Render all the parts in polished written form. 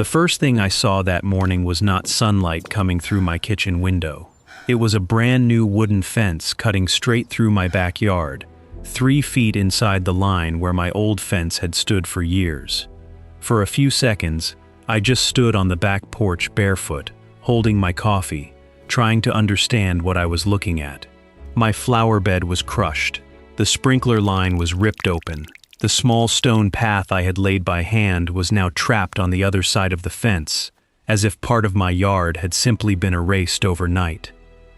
The first thing I saw that morning was not sunlight coming through my kitchen window. It was a brand new wooden fence cutting straight through my backyard, 3 feet inside the line where my old fence had stood for years. For a few seconds, I just stood on the back porch barefoot, holding my coffee, trying to understand what I was looking at. My flower bed was crushed. The sprinkler line was ripped open. The small stone path I had laid by hand was now trapped on the other side of the fence, as if part of my yard had simply been erased overnight.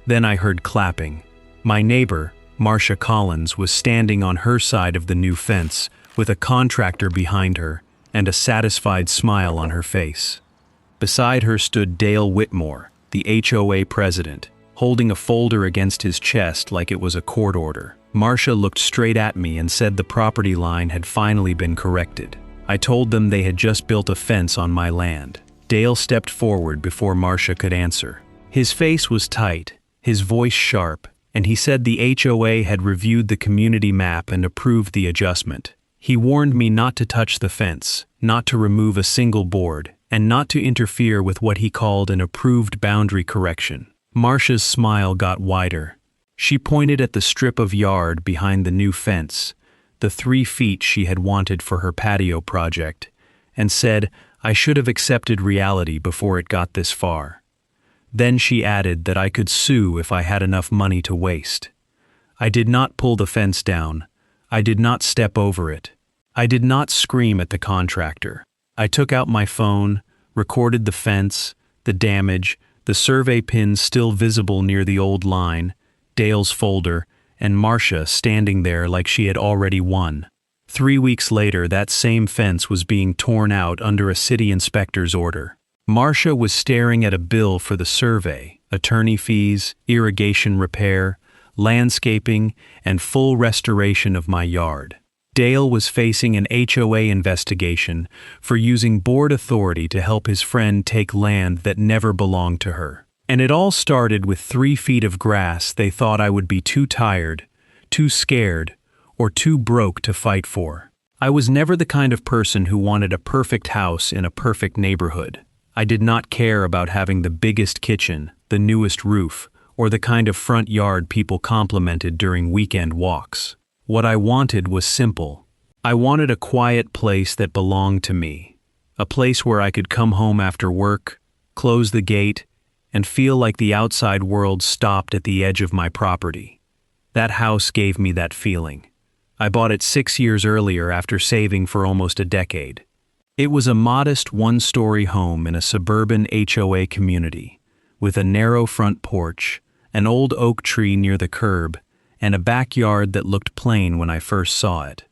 Then I heard clapping. My neighbor, Marcia Collins, was standing on her side of the new fence, with a contractor behind her and a satisfied smile on her face. Beside her stood Dale Whitmore, the HOA president, holding a folder against his chest like it was a court order. Marcia looked straight at me and said the property line had finally been corrected. I told them they had just built a fence on my land. Dale stepped forward before Marcia could answer. His face was tight, his voice sharp, and he said the HOA had reviewed the community map and approved the adjustment. He warned me not to touch the fence, not to remove a single board, and not to interfere with what he called an approved boundary correction. Marcia's smile got wider. She pointed at the strip of yard behind the new fence, the 3 feet she had wanted for her patio project, and said, I should have accepted reality before it got this far. Then she added that I could sue if I had enough money to waste. I did not pull the fence down. I did not step over it. I did not scream at the contractor. I took out my phone, recorded the fence, the damage, the survey pins still visible near the old line, Dale's folder, and Marcia standing there like she had already won. 3 weeks later, that same fence was being torn out under a city inspector's order. Marcia was staring at a bill for the survey, attorney fees, irrigation repair, landscaping, and full restoration of my yard. Dale was facing an HOA investigation for using board authority to help his friend take land that never belonged to her. And it all started with 3 feet of grass they thought I would be too tired, too scared, or too broke to fight for. I was never the kind of person who wanted a perfect house in a perfect neighborhood. I did not care about having the biggest kitchen, the newest roof, or the kind of front yard people complimented during weekend walks. What I wanted was simple. I wanted a quiet place that belonged to me, a place where I could come home after work, close the gate, and feel like the outside world stopped at the edge of my property. That house gave me that feeling. I bought it 6 years earlier after saving for almost a decade. It was a modest 1-story home in a suburban HOA community, with a narrow front porch, an old oak tree near the curb, and a backyard that looked plain when I first saw it.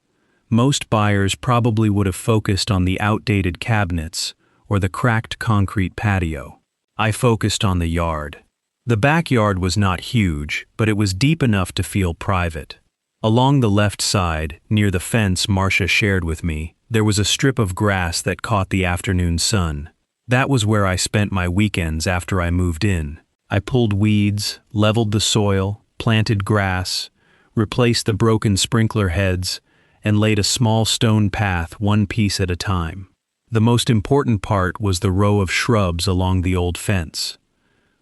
Most buyers probably would have focused on the outdated cabinets or the cracked concrete patio. I focused on the yard. The backyard was not huge, but it was deep enough to feel private. Along the left side, near the fence Marcia shared with me, there was a strip of grass that caught the afternoon sun. That was where I spent my weekends after I moved in. I pulled weeds, leveled the soil, planted grass, replaced the broken sprinkler heads, and laid a small stone path 1 piece at a time. The most important part was the row of shrubs along the old fence.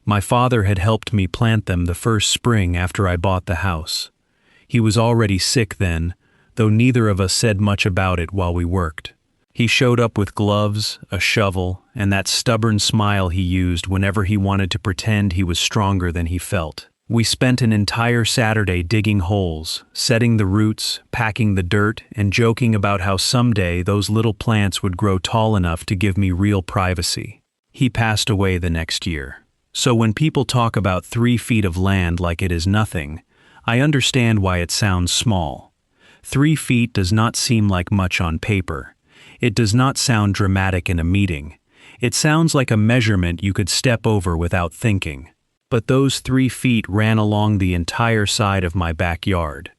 My father had helped me plant them the first spring after I bought the house. He was already sick then, though neither of us said much about it while we worked. He showed up with gloves, a shovel, and that stubborn smile he used whenever he wanted to pretend he was stronger than he felt. We spent an entire Saturday digging holes, setting the roots, packing the dirt, and joking about how someday those little plants would grow tall enough to give me real privacy. He passed away the next year. So when people talk about 3 feet of land like it is nothing, I understand why it sounds small. 3 feet does not seem like much on paper. It does not sound dramatic in a meeting. It sounds like a measurement you could step over without thinking. But those 3 feet ran along the entire side of my backyard.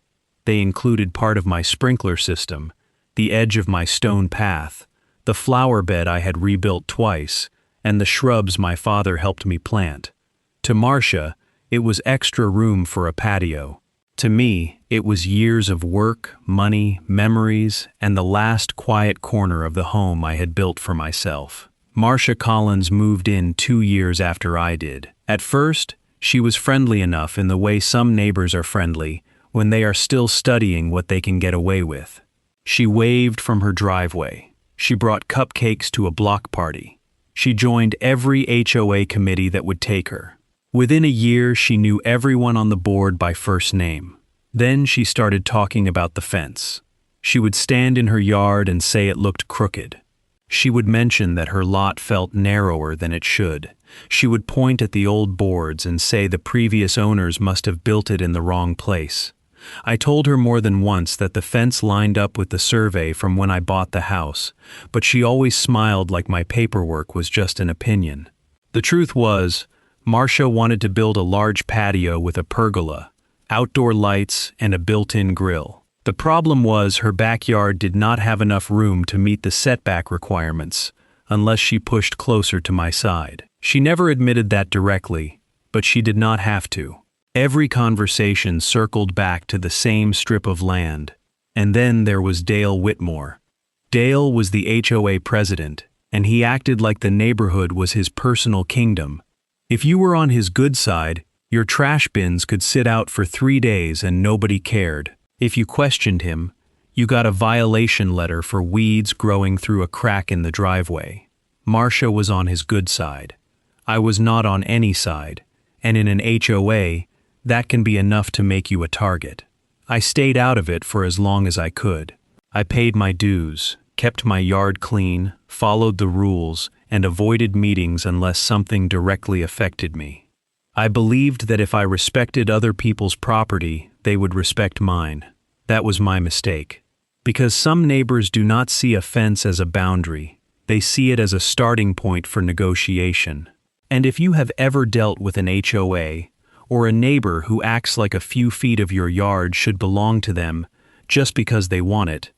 They included part of my sprinkler system, the edge of my stone path, the flower bed I had rebuilt twice, and the shrubs my father helped me plant. To Marcia, it was extra room for a patio. To me, it was years of work, money, memories, and the last quiet corner of the home I had built for myself. Marcia Collins moved in 2 years after I did. At first, she was friendly enough in the way some neighbors are friendly when they are still studying what they can get away with. She waved from her driveway. She brought cupcakes to a block party. She joined every HOA committee that would take her. Within a year, she knew everyone on the board by first name. Then she started talking about the fence. She would stand in her yard and say it looked crooked. She would mention that her lot felt narrower than it should. She would point at the old boards and say the previous owners must have built it in the wrong place. I told her more than once that the fence lined up with the survey from when I bought the house, but she always smiled like my paperwork was just an opinion. The truth was, Marcia wanted to build a large patio with a pergola, outdoor lights, and a built-in grill. The problem was her backyard did not have enough room to meet the setback requirements, unless she pushed closer to my side. She never admitted that directly, but she did not have to. Every conversation circled back to the same strip of land. And then there was Dale Whitmore. Dale was the HOA president, and he acted like the neighborhood was his personal kingdom. If you were on his good side, your trash bins could sit out for 3 days and nobody cared. If you questioned him, you got a violation letter for weeds growing through a crack in the driveway. Marcia was on his good side. I was not on any side, and in an HOA, that can be enough to make you a target. I stayed out of it for as long as I could. I paid my dues, kept my yard clean, followed the rules, and avoided meetings unless something directly affected me. I believed that if I respected other people's property, they would respect mine. That was my mistake. Because some neighbors do not see a fence as a boundary, they see it as a starting point for negotiation. And if you have ever dealt with an HOA, or a neighbor who acts like a few feet of your yard should belong to them just because they want it,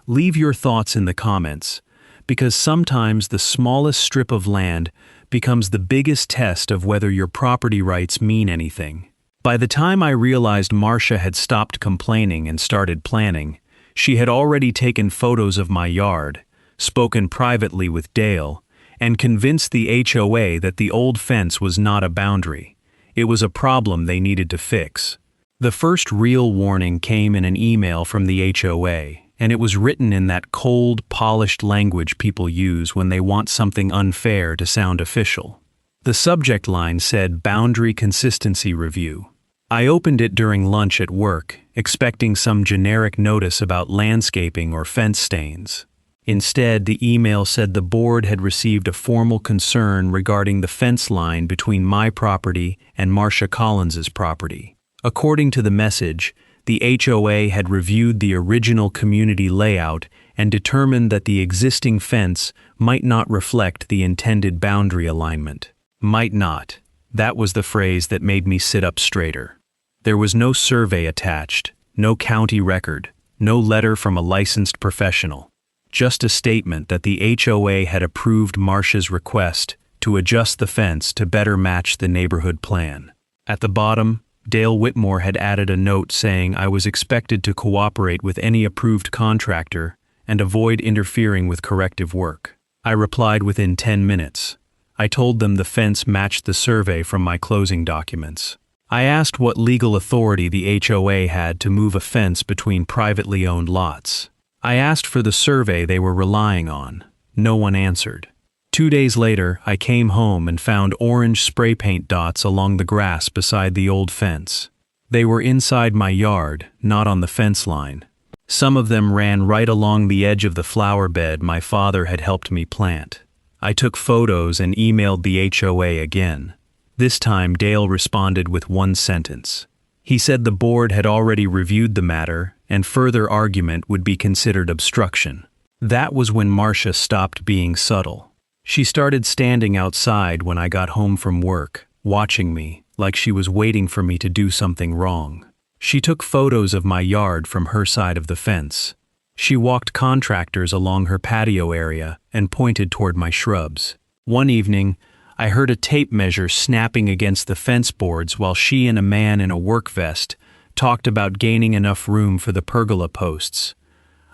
leave your thoughts in the comments, because sometimes the smallest strip of land becomes the biggest test of whether your property rights mean anything. By the time I realized Marcia had stopped complaining and started planning, she had already taken photos of my yard, spoken privately with Dale, and convinced the HOA that the old fence was not a boundary. It was a problem they needed to fix. The first real warning came in an email from the HOA, and it was written in that cold, polished language people use when they want something unfair to sound official. The subject line said Boundary Consistency Review. I opened it during lunch at work, expecting some generic notice about landscaping or fence stains. Instead, the email said the board had received a formal concern regarding the fence line between my property and Marcia Collins's property. According to the message, the HOA had reviewed the original community layout and determined that the existing fence might not reflect the intended boundary alignment. Might not. That was the phrase that made me sit up straighter. There was no survey attached, no county record, no letter from a licensed professional. Just a statement that the HOA had approved Marcia's request to adjust the fence to better match the neighborhood plan. At the bottom, Dale Whitmore had added a note saying I was expected to cooperate with any approved contractor and avoid interfering with corrective work. I replied within 10 minutes. I told them the fence matched the survey from my closing documents. I asked what legal authority the HOA had to move a fence between privately owned lots. I asked for the survey they were relying on. No one answered. 2 days later, I came home and found orange spray paint dots along the grass beside the old fence. They were inside my yard, not on the fence line. Some of them ran right along the edge of the flower bed my father had helped me plant. I took photos and emailed the HOA again. This time, Dale responded with one sentence. He said the board had already reviewed the matter and further argument would be considered obstruction. That was when Marcia stopped being subtle. She started standing outside when I got home from work, watching me, like she was waiting for me to do something wrong. She took photos of my yard from her side of the fence. She walked contractors along her patio area and pointed toward my shrubs. One evening, I heard a tape measure snapping against the fence boards while she and a man in a work vest talked about gaining enough room for the pergola posts.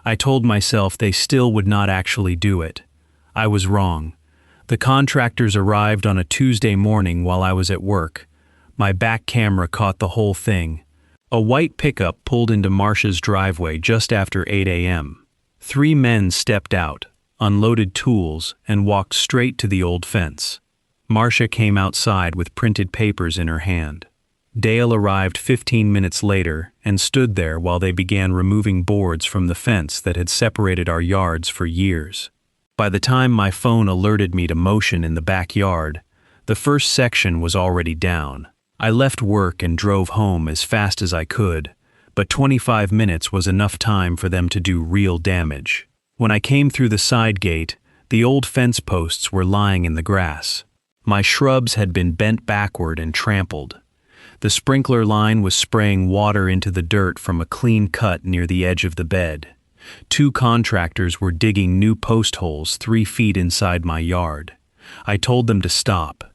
I told myself they still would not actually do it. I was wrong. The contractors arrived on a Tuesday morning while I was at work. My back camera caught the whole thing. A white pickup pulled into Marcia's driveway just after 8 a.m. 3 men stepped out, unloaded tools, and walked straight to the old fence. Marcia came outside with printed papers in her hand. Dale arrived 15 minutes later and stood there while they began removing boards from the fence that had separated our yards for years. By the time my phone alerted me to motion in the backyard, the first section was already down. I left work and drove home as fast as I could, but 25 minutes was enough time for them to do real damage. When I came through the side gate, the old fence posts were lying in the grass. My shrubs had been bent backward and trampled. The sprinkler line was spraying water into the dirt from a clean cut near the edge of the bed. 2 contractors were digging new post holes 3 feet inside my yard. I told them to stop.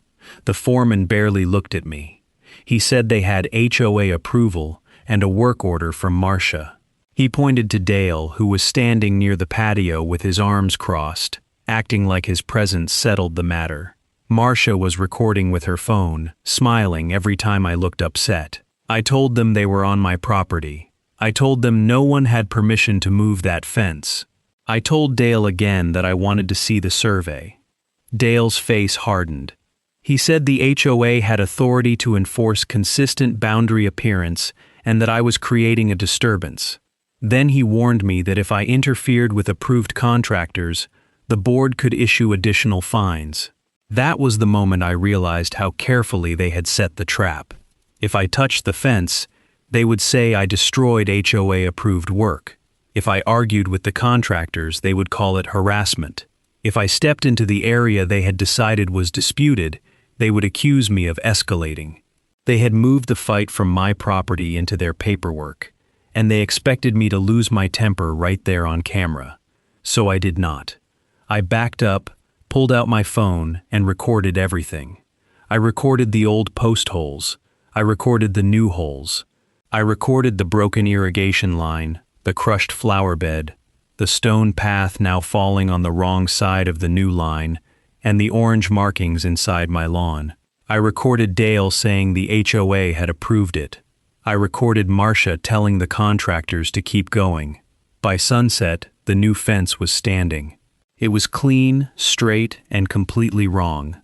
The foreman barely looked at me. He said they had HOA approval and a work order from Marcia. He pointed to Dale, who was standing near the patio with his arms crossed, acting like his presence settled the matter. Marcia was recording with her phone, smiling every time I looked upset. I told them they were on my property. I told them no one had permission to move that fence. I told Dale again that I wanted to see the survey. Dale's face hardened. He said the HOA had authority to enforce consistent boundary appearance and that I was creating a disturbance. Then he warned me that if I interfered with approved contractors, the board could issue additional fines. That was the moment I realized how carefully they had set the trap. If I touched the fence, they would say I destroyed HOA-approved work. If I argued with the contractors, they would call it harassment. If I stepped into the area they had decided was disputed, they would accuse me of escalating. They had moved the fight from my property into their paperwork, and they expected me to lose my temper right there on camera. So I did not. I backed up, pulled out my phone, and recorded everything. I recorded the old post holes. I recorded the new holes. I recorded the broken irrigation line, the crushed flower bed, the stone path now falling on the wrong side of the new line, and the orange markings inside my lawn. I recorded Dale saying the HOA had approved it. I recorded Marcia telling the contractors to keep going. By sunset, the new fence was standing. It was clean, straight, and completely wrong.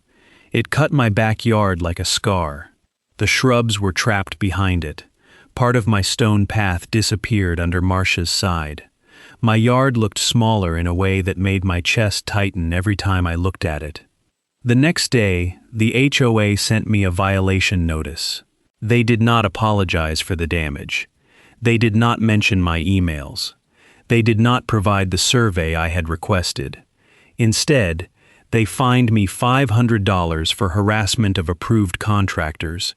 It cut my backyard like a scar. The shrubs were trapped behind it. Part of my stone path disappeared under Marcia's side. My yard looked smaller in a way that made my chest tighten every time I looked at it. The next day, the HOA sent me a violation notice. They did not apologize for the damage. They did not mention my emails. They did not provide the survey I had requested. Instead, they fined me $500 for harassment of approved contractors,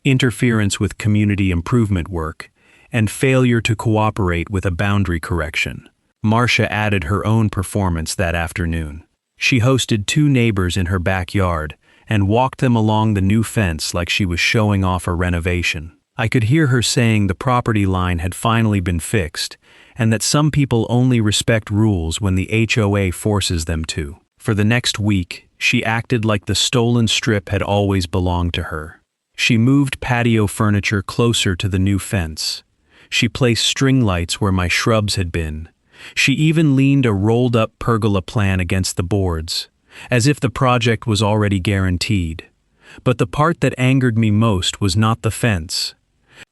interference with community improvement work, and failure to cooperate with a boundary correction. Marcia added her own performance that afternoon. She hosted 2 neighbors in her backyard and walked them along the new fence like she was showing off a renovation. I could hear her saying the property line had finally been fixed and that some people only respect rules when the HOA forces them to. For the next week, she acted like the stolen strip had always belonged to her. She moved patio furniture closer to the new fence. She placed string lights where my shrubs had been. She even leaned a rolled-up pergola plan against the boards, as if the project was already guaranteed. But the part that angered me most was not the fence.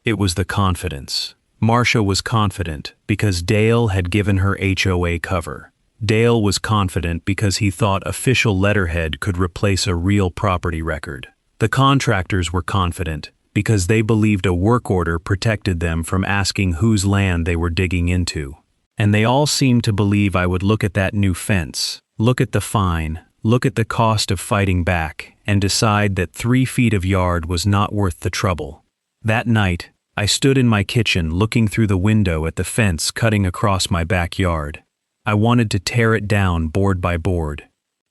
It was the confidence. Marcia was confident because Dale had given her HOA cover. Dale was confident because he thought official letterhead could replace a real property record. The contractors were confident because they believed a work order protected them from asking whose land they were digging into. And they all seemed to believe I would look at that new fence, look at the fine, look at the cost of fighting back, and decide that 3 feet of yard was not worth the trouble. That night, I stood in my kitchen looking through the window at the fence cutting across my backyard. I wanted to tear it down board by board.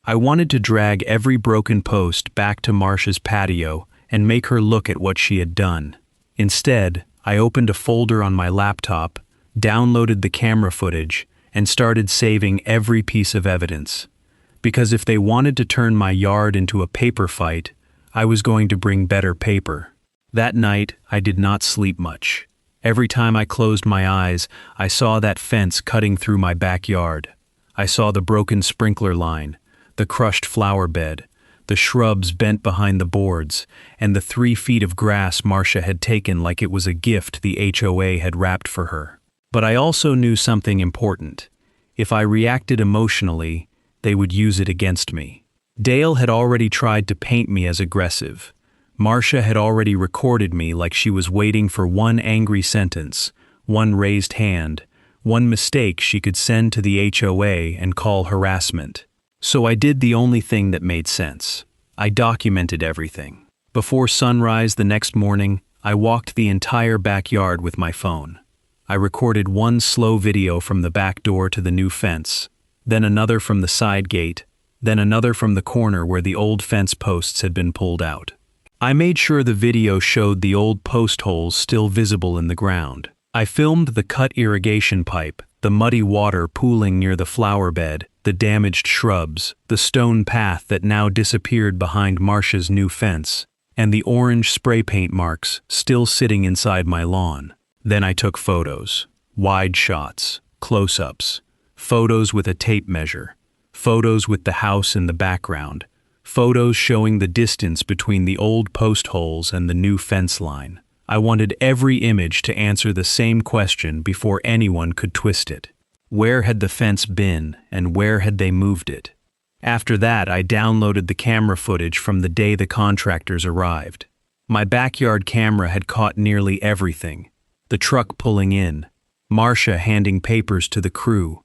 I wanted to drag every broken post back to Marcia's patio and make her look at what she had done. Instead, I opened a folder on my laptop, downloaded the camera footage, and started saving every piece of evidence. because if they wanted to turn my yard into a paper fight, I was going to bring better paper. That night, I did not sleep much. Every time I closed my eyes, I saw that fence cutting through my backyard. I saw the broken sprinkler line, the crushed flower bed, the shrubs bent behind the boards, and the 3 feet of grass Marcia had taken like it was a gift the HOA had wrapped for her. But I also knew something important. If I reacted emotionally, they would use it against me. Dale had already tried to paint me as aggressive. Marcia had already recorded me like she was waiting for one angry sentence, one raised hand, one mistake she could send to the HOA and call harassment. So I did the only thing that made sense. I documented everything. Before sunrise the next morning, I walked the entire backyard with my phone. I recorded one slow video from the back door to the new fence, then another from the side gate, then another from the corner where the old fence posts had been pulled out. I made sure the video showed the old post holes still visible in the ground. I filmed the cut irrigation pipe, the muddy water pooling near the flower bed, the damaged shrubs, the stone path that now disappeared behind Marcia's new fence, and the orange spray paint marks still sitting inside my lawn. Then I took photos, wide shots, close-ups, photos with a tape measure, photos with the house in the background, photos showing the distance between the old post holes and the new fence line. I wanted every image to answer the same question before anyone could twist it. Where had the fence been, and where had they moved it? After that, I downloaded the camera footage from the day the contractors arrived. My backyard camera had caught nearly everything. The truck pulling in, Marcia handing papers to the crew,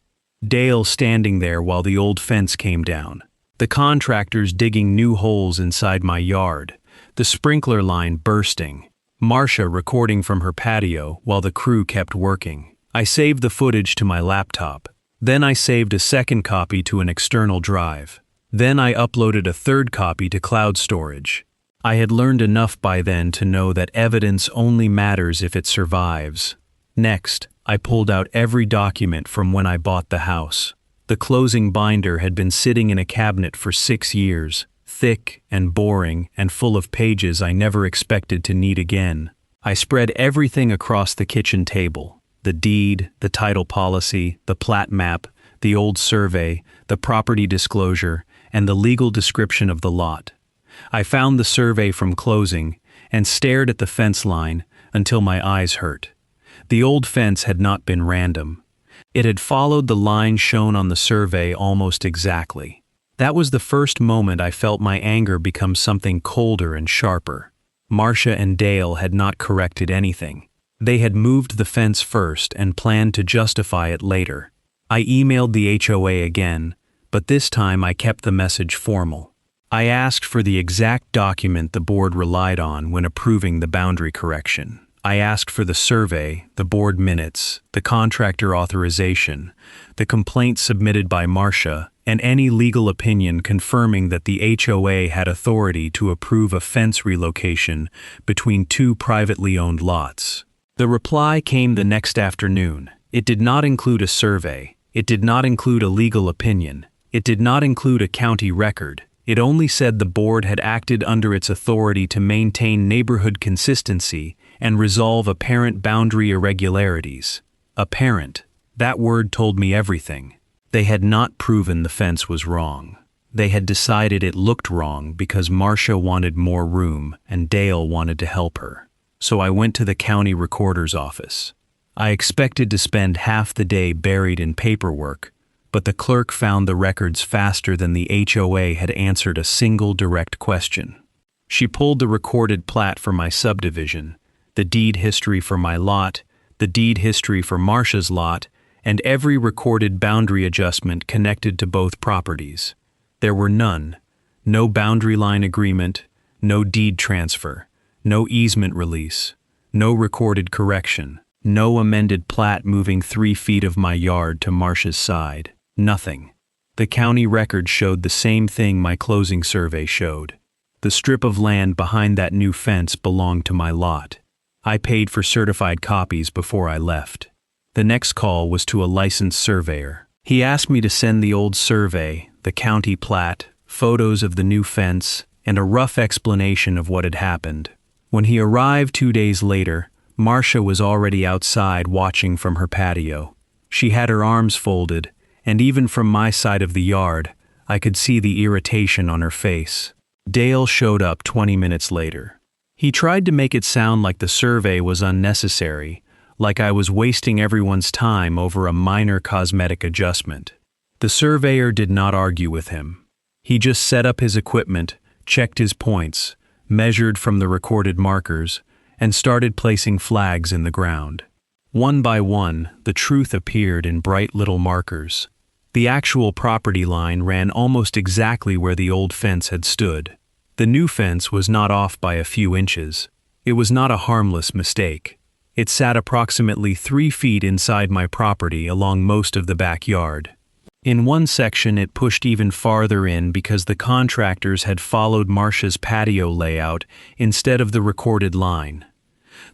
Dale standing there while the old fence came down, the contractors digging new holes inside my yard, the sprinkler line bursting, Marcia recording from her patio while the crew kept working. I saved the footage to my laptop. Then I saved a second copy to an external drive. Then I uploaded a third copy to cloud storage. I had learned enough by then to know that evidence only matters if it survives. Next, I pulled out every document from when I bought the house. The closing binder had been sitting in a cabinet for 6 years, thick and boring and full of pages I never expected to need again. I spread everything across the kitchen table: the deed, the title policy, the plat map, the old survey, the property disclosure, and the legal description of the lot. I found the survey from closing and stared at the fence line until my eyes hurt. The old fence had not been random. It had followed the line shown on the survey almost exactly. That was the first moment I felt my anger become something colder and sharper. Marcia and Dale had not corrected anything. They had moved the fence first and planned to justify it later. I emailed the HOA again, but this time I kept the message formal. I asked for the exact document the board relied on when approving the boundary correction. I asked for the survey, the board minutes, the contractor authorization, the complaint submitted by Marcia, and any legal opinion confirming that the HOA had authority to approve a fence relocation between 2 privately owned lots. The reply came the next afternoon. It did not include a survey. It did not include a legal opinion. It did not include a county record. It only said the board had acted under its authority to maintain neighborhood consistency and resolve apparent boundary irregularities. Apparent. That word told me everything. They had not proven the fence was wrong. They had decided it looked wrong because Marcia wanted more room and Dale wanted to help her. So I went to the county recorder's office. I expected to spend half the day buried in paperwork, but the clerk found the records faster than the HOA had answered a single direct question. She pulled the recorded plat for my subdivision, the deed history for my lot, the deed history for Marcia's lot, and every recorded boundary adjustment connected to both properties. There were none. No boundary line agreement, no deed transfer, no easement release, no recorded correction, no amended plat moving 3 feet of my yard to Marcia's side. Nothing. The county record showed the same thing my closing survey showed. The strip of land behind that new fence belonged to my lot. I paid for certified copies before I left. The next call was to a licensed surveyor. He asked me to send the old survey, the county plat, photos of the new fence, and a rough explanation of what had happened. When he arrived 2 days later, Marcia was already outside watching from her patio. She had her arms folded, and even from my side of the yard, I could see the irritation on her face. Dale showed up 20 minutes later. He tried to make it sound like the survey was unnecessary, like I was wasting everyone's time over a minor cosmetic adjustment. The surveyor did not argue with him. He just set up his equipment, checked his points, measured from the recorded markers, and started placing flags in the ground. One by one, the truth appeared in bright little markers. The actual property line ran almost exactly where the old fence had stood. The new fence was not off by a few inches. It was not a harmless mistake. It sat approximately 3 feet inside my property along most of the backyard. In one section it pushed even farther in because the contractors had followed Marcia's patio layout instead of the recorded line.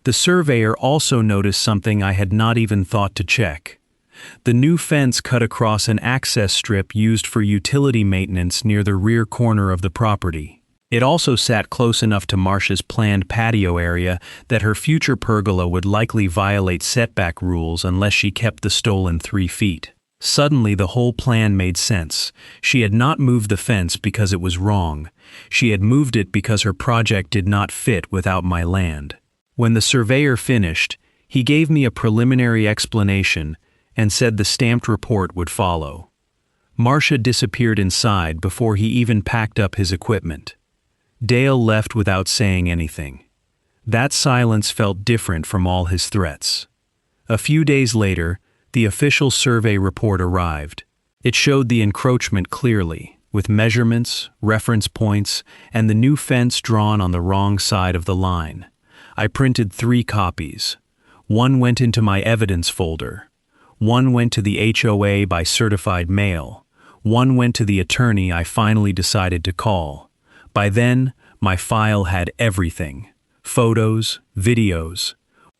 The surveyor also noticed something I had not even thought to check. The new fence cut across an access strip used for utility maintenance near the rear corner of the property. It also sat close enough to Marcia's planned patio area that her future pergola would likely violate setback rules unless she kept the stolen 3 feet. Suddenly the whole plan made sense. She had not moved the fence because it was wrong. She had moved it because her project did not fit without my land. When the surveyor finished, he gave me a preliminary explanation and said the stamped report would follow. Marcia disappeared inside before he even packed up his equipment. Dale left without saying anything. That silence felt different from all his threats. A few days later, the official survey report arrived. It showed the encroachment clearly, with measurements, reference points, and the new fence drawn on the wrong side of the line. I printed 3 copies. One went into my evidence folder. One went to the HOA by certified mail. One went to the attorney I finally decided to call. By then, my file had everything: photos, videos,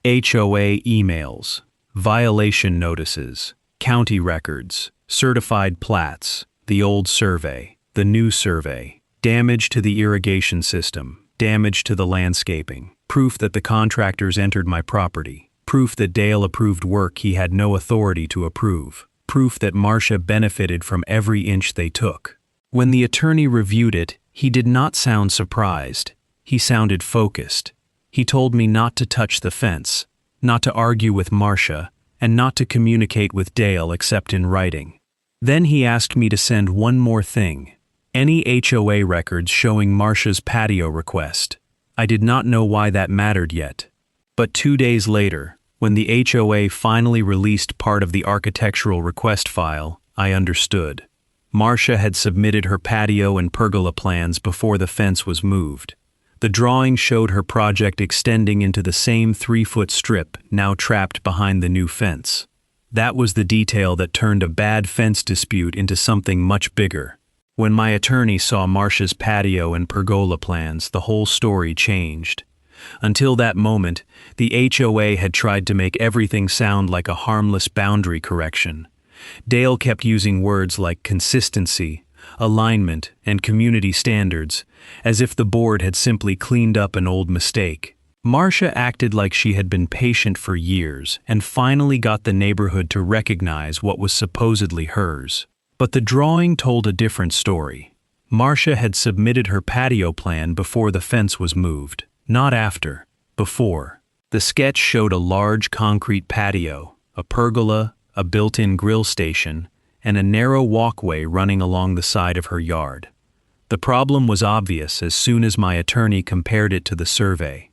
HOA emails, violation notices, county records, certified plats, the old survey, the new survey, damage to the irrigation system, damage to the landscaping, proof that the contractors entered my property, proof that Dale approved work he had no authority to approve, proof that Marcia benefited from every inch they took. When the attorney reviewed it, he did not sound surprised. He sounded focused. He told me not to touch the fence, not to argue with Marcia, and not to communicate with Dale except in writing. Then he asked me to send one more thing: any HOA records showing Marcia's patio request. I did not know why that mattered yet. But 2 days later, when the HOA finally released part of the architectural request file, I understood. Marcia had submitted her patio and pergola plans before the fence was moved. The drawing showed her project extending into the same 3-foot strip now trapped behind the new fence. That was the detail that turned a bad fence dispute into something much bigger. When my attorney saw Marcia's patio and pergola plans, the whole story changed. Until that moment, the HOA had tried to make everything sound like a harmless boundary correction. Dale kept using words like consistency, alignment, and community standards, as if the board had simply cleaned up an old mistake. Marcia acted like she had been patient for years and finally got the neighborhood to recognize what was supposedly hers. But the drawing told a different story. Marcia had submitted her patio plan before the fence was moved, not after, before. The sketch showed a large concrete patio, a pergola, a built-in grill station, and a narrow walkway running along the side of her yard. The problem was obvious as soon as my attorney compared it to the survey.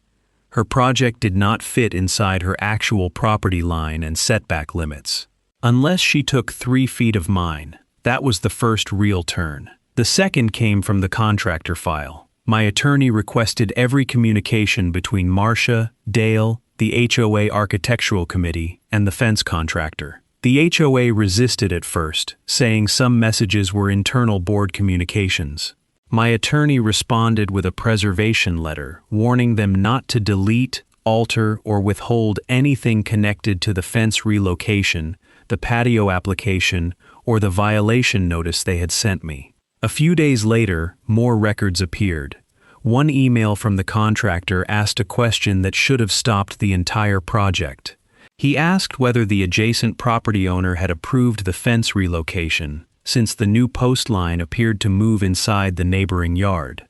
Her project did not fit inside her actual property line and setback limits. Unless she took 3 feet of mine, that was the first real turn. The second came from the contractor file. My attorney requested every communication between Marcia, Dale, the HOA architectural committee, and the fence contractor. The HOA resisted at first, saying some messages were internal board communications. My attorney responded with a preservation letter, warning them not to delete, alter, or withhold anything connected to the fence relocation, the patio application, or the violation notice they had sent me. A few days later, more records appeared. One email from the contractor asked a question that should have stopped the entire project. He asked whether the adjacent property owner had approved the fence relocation, since the new post line appeared to move inside the neighboring yard.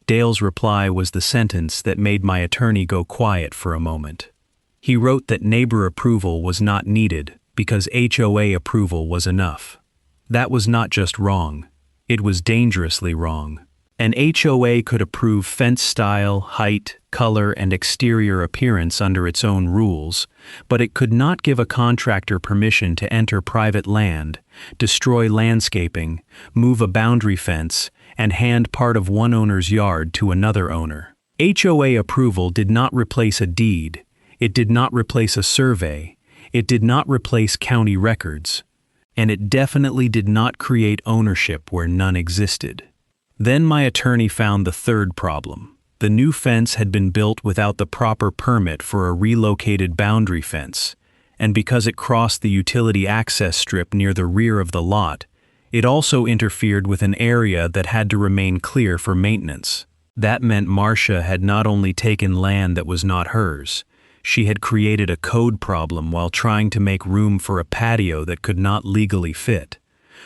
Dale's reply was the sentence that made my attorney go quiet for a moment. He wrote that neighbor approval was not needed because HOA approval was enough. That was not just wrong, it was dangerously wrong. An HOA could approve fence style, height, color, and exterior appearance under its own rules, but it could not give a contractor permission to enter private land, destroy landscaping, move a boundary fence, and hand part of one owner's yard to another owner. HOA approval did not replace a deed, it did not replace a survey, it did not replace county records, and it definitely did not create ownership where none existed. Then my attorney found the third problem. The new fence had been built without the proper permit for a relocated boundary fence, and because it crossed the utility access strip near the rear of the lot, it also interfered with an area that had to remain clear for maintenance. That meant Marcia had not only taken land that was not hers, she had created a code problem while trying to make room for a patio that could not legally fit.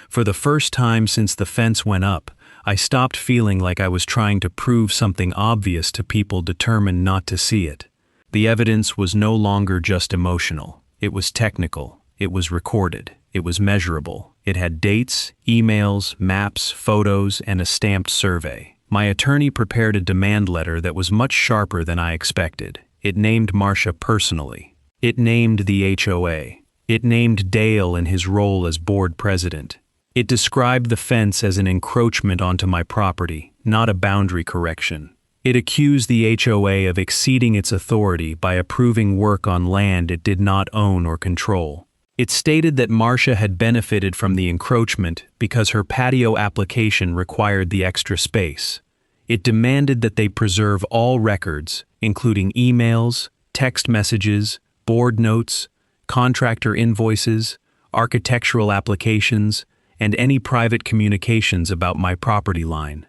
For the first time since the fence went up, I stopped feeling like I was trying to prove something obvious to people determined not to see it. The evidence was no longer just emotional. It was technical. It was recorded. It was measurable. It had dates, emails, maps, photos, and a stamped survey. My attorney prepared a demand letter that was much sharper than I expected. It named Marcia personally. It named the HOA. It named Dale in his role as board president. It described the fence as an encroachment onto my property, not a boundary correction. It accused the HOA of exceeding its authority by approving work on land it did not own or control. It stated that Marcia had benefited from the encroachment because her patio application required the extra space. It demanded that they preserve all records, including emails, text messages, board notes, contractor invoices, architectural applications, and any private communications about my property line.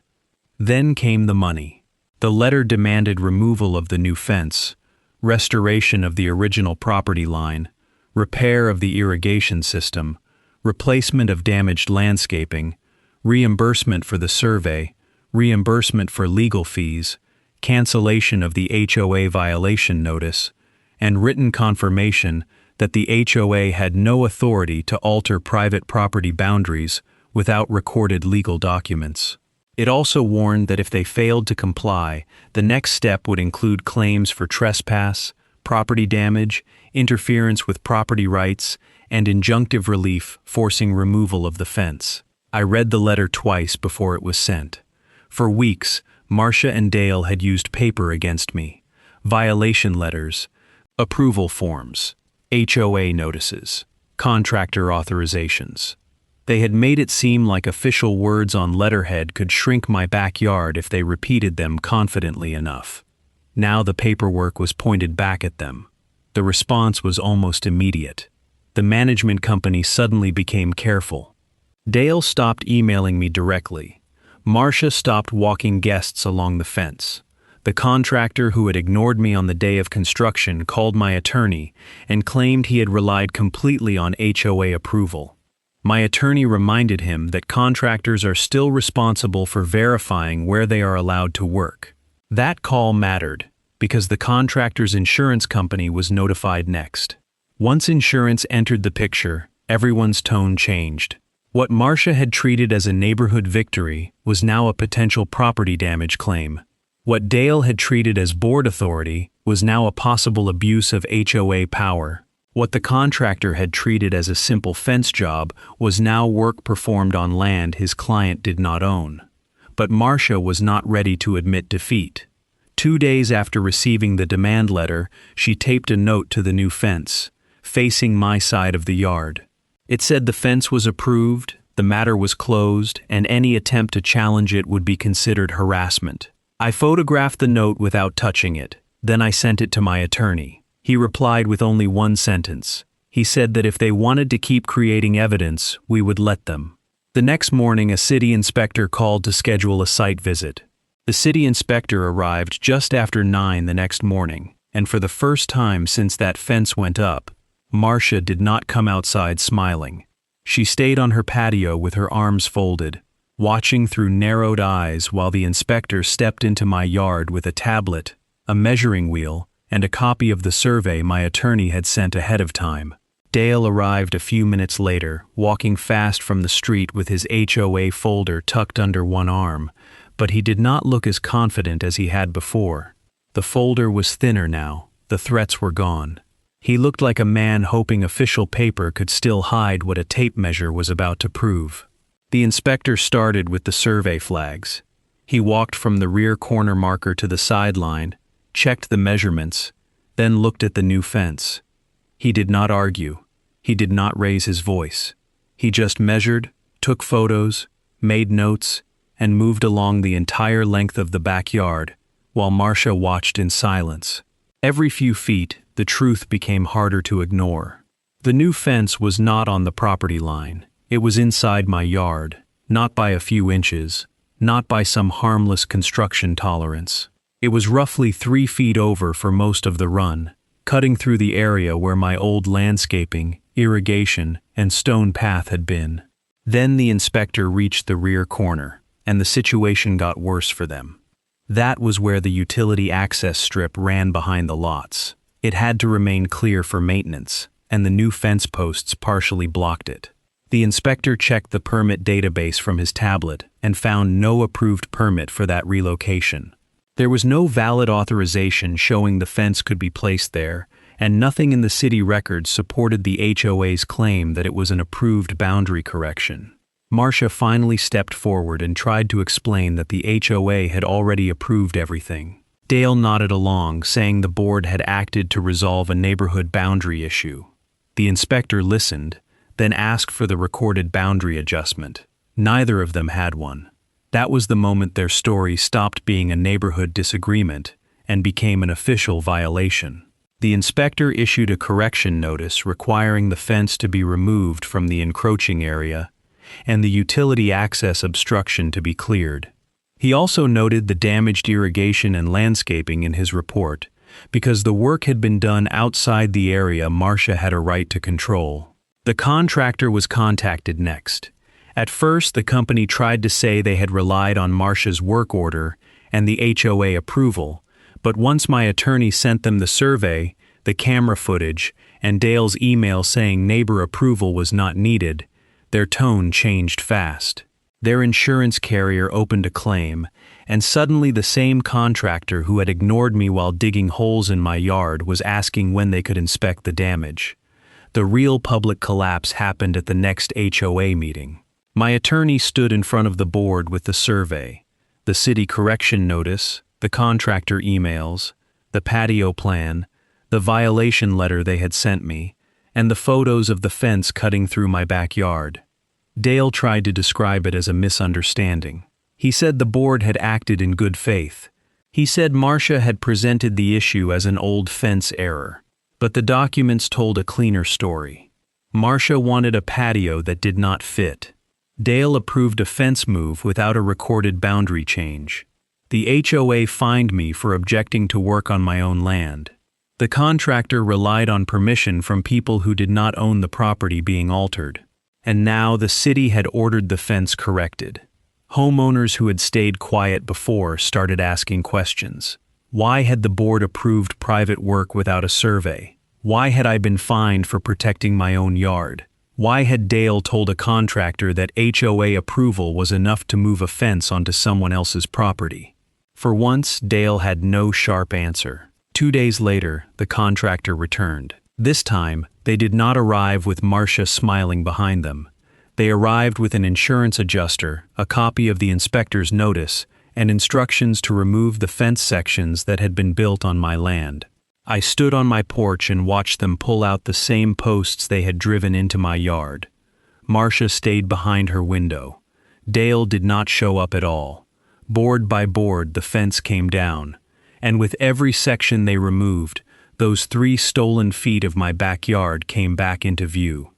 Then came the money. The letter demanded removal of the new fence, restoration of the original property line, repair of the irrigation system, replacement of damaged landscaping, reimbursement for the survey, reimbursement for legal fees, cancellation of the HOA violation notice, and written confirmation that the HOA had no authority to alter private property boundaries without recorded legal documents. It also warned that if they failed to comply, the next step would include claims for trespass, property damage, interference with property rights, and injunctive relief forcing removal of the fence. I read the letter twice before it was sent. For weeks, Marcia and Dale had used paper against me, violation letters, approval forms, HOA notices, contractor authorizations. They had made it seem like official words on letterhead could shrink my backyard if they repeated them confidently enough. Now the paperwork was pointed back at them. The response was almost immediate. The management company suddenly became careful. Dale stopped emailing me directly. Marcia stopped walking guests along the fence. The contractor who had ignored me on the day of construction called my attorney and claimed he had relied completely on HOA approval. My attorney reminded him that contractors are still responsible for verifying where they are allowed to work. That call mattered because the contractor's insurance company was notified next. Once insurance entered the picture, everyone's tone changed. What Marcia had treated as a neighborhood victory was now a potential property damage claim. What Dale had treated as board authority was now a possible abuse of HOA power. What the contractor had treated as a simple fence job was now work performed on land his client did not own. But Marcia was not ready to admit defeat. 2 days after receiving the demand letter, she taped a note to the new fence, facing my side of the yard. It said the fence was approved, the matter was closed, and any attempt to challenge it would be considered harassment. I photographed the note without touching it. Then I sent it to my attorney. He replied with only one sentence. He said that if they wanted to keep creating evidence, we would let them. The next morning, a city inspector called to schedule a site visit. The city inspector arrived just after 9 the next morning, and for the first time since that fence went up, Marcia did not come outside smiling. She stayed on her patio with her arms folded, watching through narrowed eyes while the inspector stepped into my yard with a tablet, a measuring wheel, and a copy of the survey my attorney had sent ahead of time. Dale arrived a few minutes later, walking fast from the street with his HOA folder tucked under one arm, but he did not look as confident as he had before. The folder was thinner now, the threats were gone. He looked like a man hoping official paper could still hide what a tape measure was about to prove. The inspector started with the survey flags. He walked from the rear corner marker to the sideline, checked the measurements, then looked at the new fence. He did not argue. He did not raise his voice. He just measured, took photos, made notes, and moved along the entire length of the backyard, while Marcia watched in silence. Every few feet, the truth became harder to ignore. The new fence was not on the property line. It was inside my yard, not by a few inches, not by some harmless construction tolerance. It was roughly 3 feet over for most of the run, cutting through the area where my old landscaping, irrigation, and stone path had been. Then the inspector reached the rear corner, and the situation got worse for them. That was where the utility access strip ran behind the lots. It had to remain clear for maintenance, and the new fence posts partially blocked it. The inspector checked the permit database from his tablet and found no approved permit for that relocation. There was no valid authorization showing the fence could be placed there, and nothing in the city records supported the HOA's claim that it was an approved boundary correction. Marcia finally stepped forward and tried to explain that the HOA had already approved everything. Dale nodded along, saying the board had acted to resolve a neighborhood boundary issue. The inspector listened, then asked for the recorded boundary adjustment. Neither of them had one. That was the moment their story stopped being a neighborhood disagreement and became an official violation. The inspector issued a correction notice requiring the fence to be removed from the encroaching area and the utility access obstruction to be cleared. He also noted the damaged irrigation and landscaping in his report because the work had been done outside the area Marcia had a right to control. The contractor was contacted next. At first, the company tried to say they had relied on Marcia's work order and the HOA approval, but once my attorney sent them the survey, the camera footage, and Dale's email saying neighbor approval was not needed, their tone changed fast. Their insurance carrier opened a claim, and suddenly the same contractor who had ignored me while digging holes in my yard was asking when they could inspect the damage. The real public collapse happened at the next HOA meeting. My attorney stood in front of the board with the survey, the city correction notice, the contractor emails, the patio plan, the violation letter they had sent me, and the photos of the fence cutting through my backyard. Dale tried to describe it as a misunderstanding. He said the board had acted in good faith. He said Marcia had presented the issue as an old fence error, but the documents told a cleaner story. Marcia wanted a patio that did not fit. Dale approved a fence move without a recorded boundary change. The HOA fined me for objecting to work on my own land. The contractor relied on permission from people who did not own the property being altered. And now the city had ordered the fence corrected. Homeowners who had stayed quiet before started asking questions. Why had the board approved private work without a survey? Why had I been fined for protecting my own yard? Why had Dale told a contractor that HOA approval was enough to move a fence onto someone else's property? For once, Dale had no sharp answer. 2 days later, the contractor returned. This time, they did not arrive with Marcia smiling behind them. They arrived with an insurance adjuster, a copy of the inspector's notice, and instructions to remove the fence sections that had been built on my land. I stood on my porch and watched them pull out the same posts they had driven into my yard. Marcia stayed behind her window. Dale did not show up at all. Board by board, the fence came down, and with every section they removed, those 3 stolen feet of my backyard came back into view.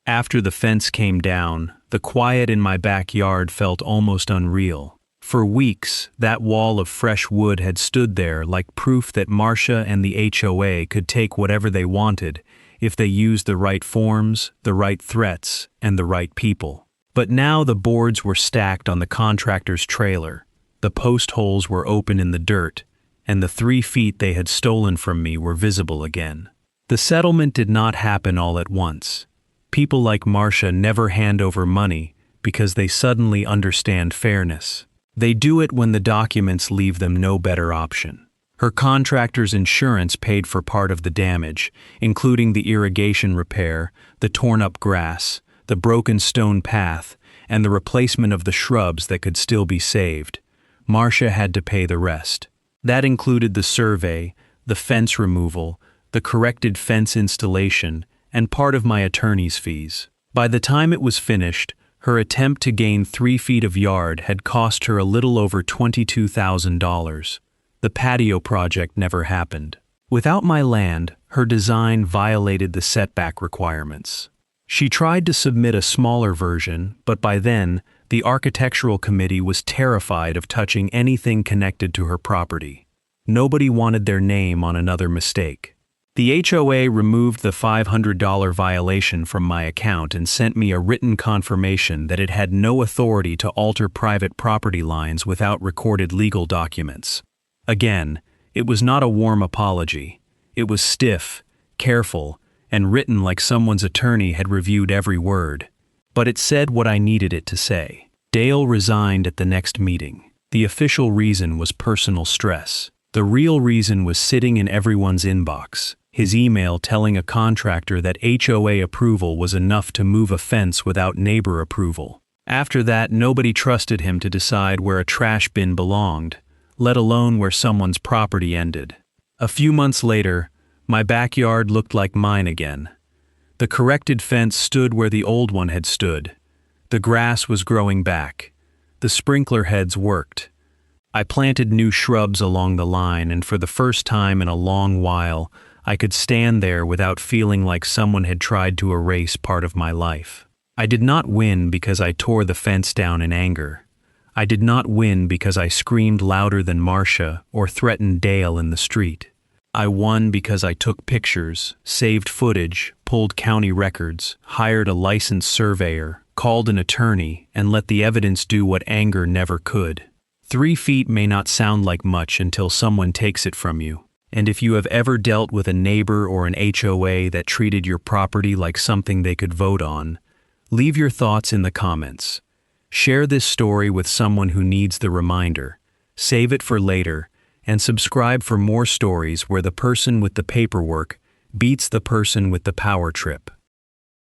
After the fence came down, the quiet in my backyard felt almost unreal. For weeks, that wall of fresh wood had stood there like proof that Marcia and the HOA could take whatever they wanted if they used the right forms, the right threats, and the right people. But now the boards were stacked on the contractor's trailer, the post holes were open in the dirt, and the 3 feet they had stolen from me were visible again. The settlement did not happen all at once. People like Marcia never hand over money because they suddenly understand fairness. They do it when the documents leave them no better option. Her contractor's insurance paid for part of the damage, including the irrigation repair, the torn-up grass, the broken stone path, and the replacement of the shrubs that could still be saved. Marcia had to pay the rest. That included the survey, the fence removal, the corrected fence installation, and part of my attorney's fees. By the time it was finished, her attempt to gain 3 feet of yard had cost her a little over $22,000. The patio project never happened. Without my land, her design violated the setback requirements. She tried to submit a smaller version, but by then, the architectural committee was terrified of touching anything connected to her property. Nobody wanted their name on another mistake. The HOA removed the $500 violation from my account and sent me a written confirmation that it had no authority to alter private property lines without recorded legal documents. Again, it was not a warm apology. It was stiff, careful, and written like someone's attorney had reviewed every word. But it said what I needed it to say. Dale resigned at the next meeting. The official reason was personal stress. The real reason was sitting in everyone's inbox. His email telling a contractor that HOA approval was enough to move a fence without neighbor approval. After that, nobody trusted him to decide where a trash bin belonged, let alone where someone's property ended. A few months later, my backyard looked like mine again. The corrected fence stood where the old one had stood. The grass was growing back. The sprinkler heads worked. I planted new shrubs along the line, and for the first time in a long while, I could stand there without feeling like someone had tried to erase part of my life. I did not win because I tore the fence down in anger. I did not win because I screamed louder than Marcia or threatened Dale in the street. I won because I took pictures, saved footage, pulled county records, hired a licensed surveyor, called an attorney, and let the evidence do what anger never could. 3 feet may not sound like much until someone takes it from you. And if you have ever dealt with a neighbor or an HOA that treated your property like something they could vote on, leave your thoughts in the comments. Share this story with someone who needs the reminder. Save it for later, and subscribe for more stories where the person with the paperwork beats the person with the power trip.